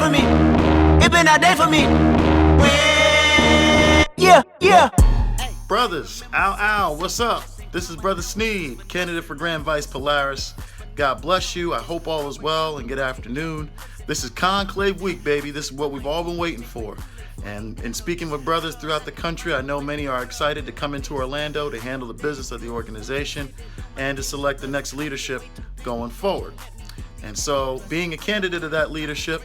for me. It been that day for me. Yeah, yeah. Brothers, ow, what's up? This is Brother Sneed, candidate for Grand Vice Polaris. God bless you. I hope all is well and good afternoon. This is Conclave Week, baby. This is what we've all been waiting for. And in speaking with brothers throughout the country, I know many are excited to come into Orlando to handle the business of the organization and to select the next leadership going forward. And so, being a candidate of that leadership,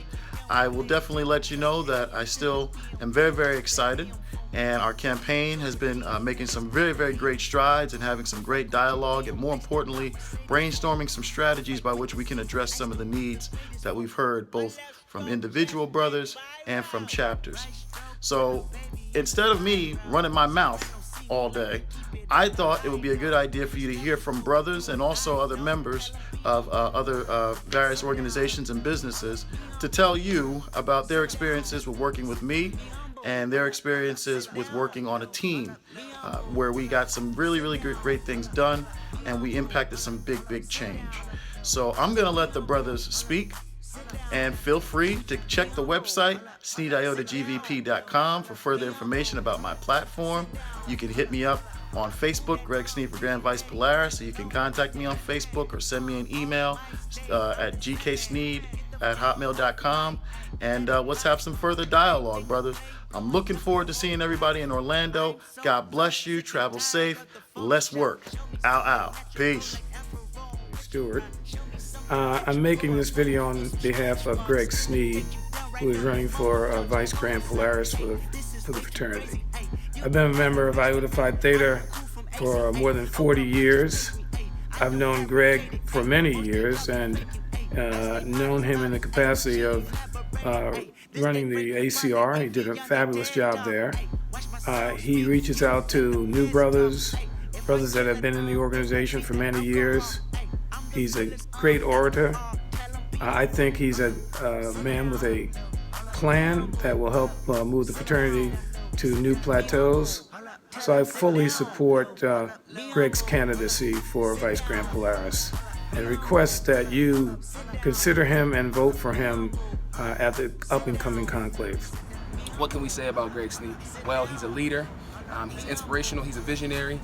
I will definitely let you know that I still am very, very excited. And our campaign has been making some very, very great strides and having some great dialogue, and more importantly, brainstorming some strategies by which we can address some of the needs that we've heard both from individual brothers and from chapters. So instead of me running my mouth all day, I thought it would be a good idea for you to hear from brothers and also other members of other various organizations and businesses to tell you about their experiences with working with me and their experiences with working on a team where we got some really, really great things done and we impacted some big change. So I'm gonna let the brothers speak, and feel free to check the website, sneediotagvp.com, for further information about my platform. You can hit me up on Facebook, Greg Sneed for Grand Vice Polaris, so you can contact me on Facebook or send me an email at gksneed@hotmail.com, and let's have some further dialogue, brothers. I'm looking forward to seeing everybody in Orlando. God bless you. Travel safe. Let's work. Ow. Peace. Stewart. I'm making this video on behalf of Greg Sneed, who is running for Vice Grand Polaris for the fraternity. I've been a member of Iota Phi Theta for more than 40 years. I've known Greg for many years and known him in the capacity of running the ACR. He did a fabulous job there. He reaches out to new brothers that have been in the organization for many years. He's a great orator. I think he's a man with a plan that will help move the fraternity to new plateaus. So I fully support Greg's candidacy for Vice Grand Polaris and request that you consider him and vote for him at the up-and-coming conclave. What can we say about Greg Sneed? Well, he's a leader. He's inspirational, he's a visionary,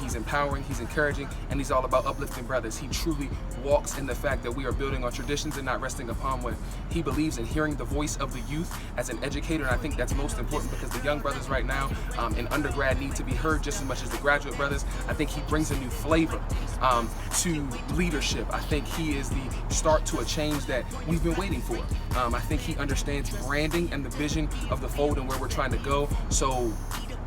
he's empowering, he's encouraging, and he's all about uplifting brothers. He truly walks in the fact that we are building on traditions and not resting upon one. He believes in hearing the voice of the youth as an educator, and I think that's most important because the young brothers right now in undergrad need to be heard just as much as the graduate brothers. I think he brings a new flavor to leadership. I think he is the start to a change that we've been waiting for. I think he understands branding and the vision of the fold and where we're trying to go. So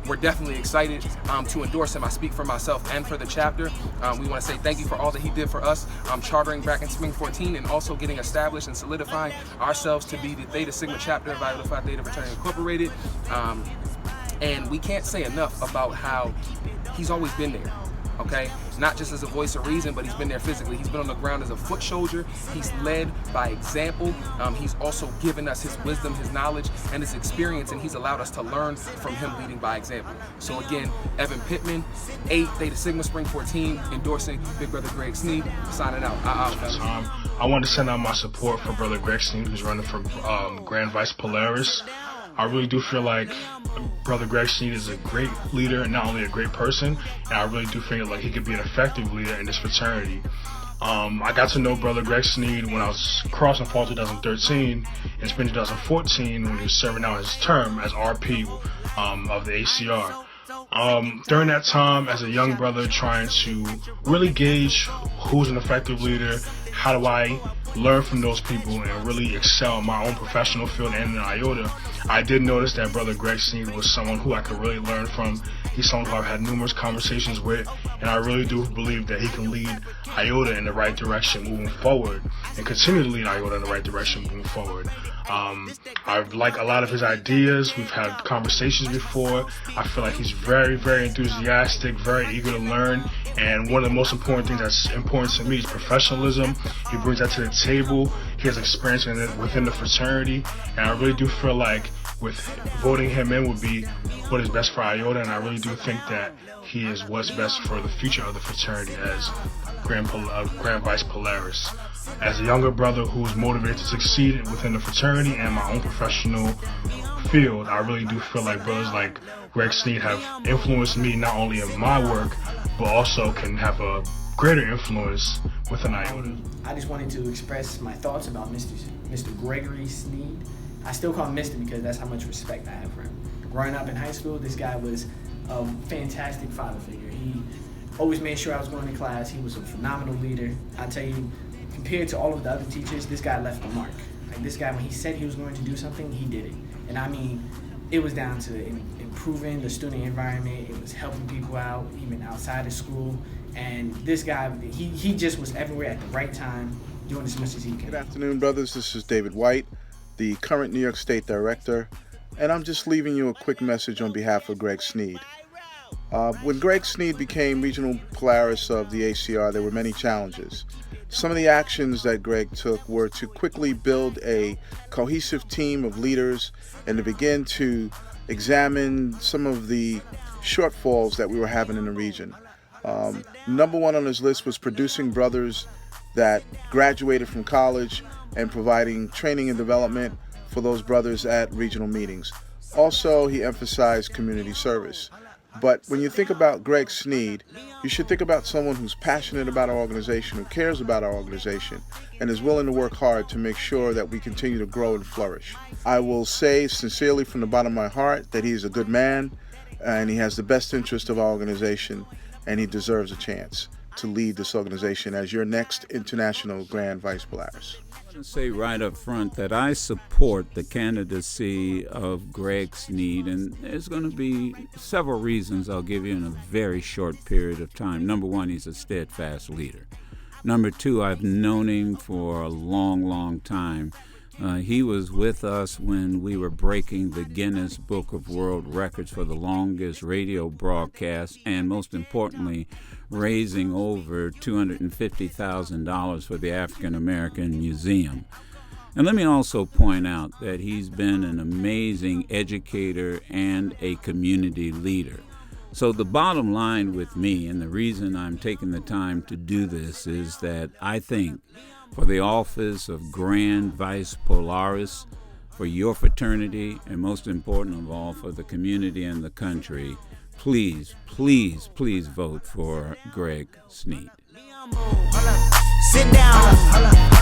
we're definitely excited to endorse him. I speak for myself and for the chapter. We want to say thank you for all that he did for us, chartering back in Spring 14 and also getting established and solidifying ourselves to be the Theta Sigma chapter of Iota Phi Theta Fraternity Incorporated. And we can't say enough about how he's always been there. Okay, not just as a voice of reason, but he's been there physically. He's been on the ground as a foot soldier. He's led by example. He's also given us his wisdom, his knowledge, and his experience, and he's allowed us to learn from him leading by example. So again, Evan Pittman, 8 Theta Sigma Spring 14, endorsing Big Brother Greg Sneed, signing out. I want to send out my support for Brother Greg Sneed, who's running for Grand Vice Polaris. I really do feel like Brother Greg Sneed is a great leader and not only a great person, and I really do feel like he could be an effective leader in this fraternity. I got to know Brother Greg Sneed when I was crossing fall 2013 and spring 2014 when he was serving out his term as RP of the ACR. During that time, as a young brother trying to really gauge who's an effective leader, how do I learn from those people and really excel in my own professional field and in Iota, I did notice that Brother Greg Sneed was someone who I could really learn from. He's someone who I've had numerous conversations with, and I really do believe that he can lead Iota in the right direction moving forward and continue to lead Iota in the right direction moving forward. I like a lot of his ideas. We've had conversations before. I feel like he's very, very enthusiastic, very eager to learn, and one of the most important things that's important to me is professionalism. He brings that to the table. He has experience within the fraternity, and I really do feel like with voting him in would be what is best for Iota, and I really do think that he is what's best for the future of the fraternity as Grand Vice Polaris. As a younger brother who is motivated to succeed within the fraternity and my own professional field, I really do feel like brothers like Greg Sneed have influenced me not only in my work, but also can have a greater influence within Iota. I just wanted to express my thoughts about Mr. Gregory Sneed. I still call him Mr. because that's how much respect I have for him. Growing up in high school, this guy was a fantastic father figure. He always made sure I was going to class. He was a phenomenal leader. I tell you, compared to all of the other teachers, this guy left a mark. Like, this guy, when he said he was going to do something, he did it. And I mean, it was down to improving the student environment. It was helping people out, even outside of school. And this guy, he just was everywhere at the right time, doing as much as he can. Good afternoon, brothers. This is David White, the current New York State Director, and I'm just leaving you a quick message on behalf of Greg Sneed. When Greg Sneed became Regional Polaris of the ACR, there were many challenges. Some of the actions that Greg took were to quickly build a cohesive team of leaders and to begin to examine some of the shortfalls that we were having in the region. Number one on his list was producing brothers that graduated from college and providing training and development for those brothers at regional meetings. Also, he emphasized community service. But when you think about Greg Sneed, you should think about someone who's passionate about our organization, who cares about our organization, and is willing to work hard to make sure that we continue to grow and flourish. I will say sincerely from the bottom of my heart that he's a good man, and he has the best interest of our organization, and he deserves a chance to lead this organization as your next international Grand Vice Polaris. I want to say right up front that I support the candidacy of Greg Sneed, and there's going to be several reasons I'll give you in a very short period of time. Number one, he's a steadfast leader. Number two, I've known him for a long, long time. He was with us when we were breaking the Guinness Book of World Records for the longest radio broadcast, and most importantly, raising over $250,000 for the African American Museum. And let me also point out that he's been an amazing educator and a community leader. So the bottom line with me, and the reason I'm taking the time to do this, is that I think for the office of Grand Vice Polaris, for your fraternity, and most important of all, for the community and the country, please, please, please vote for Greg Sneed. Sit down.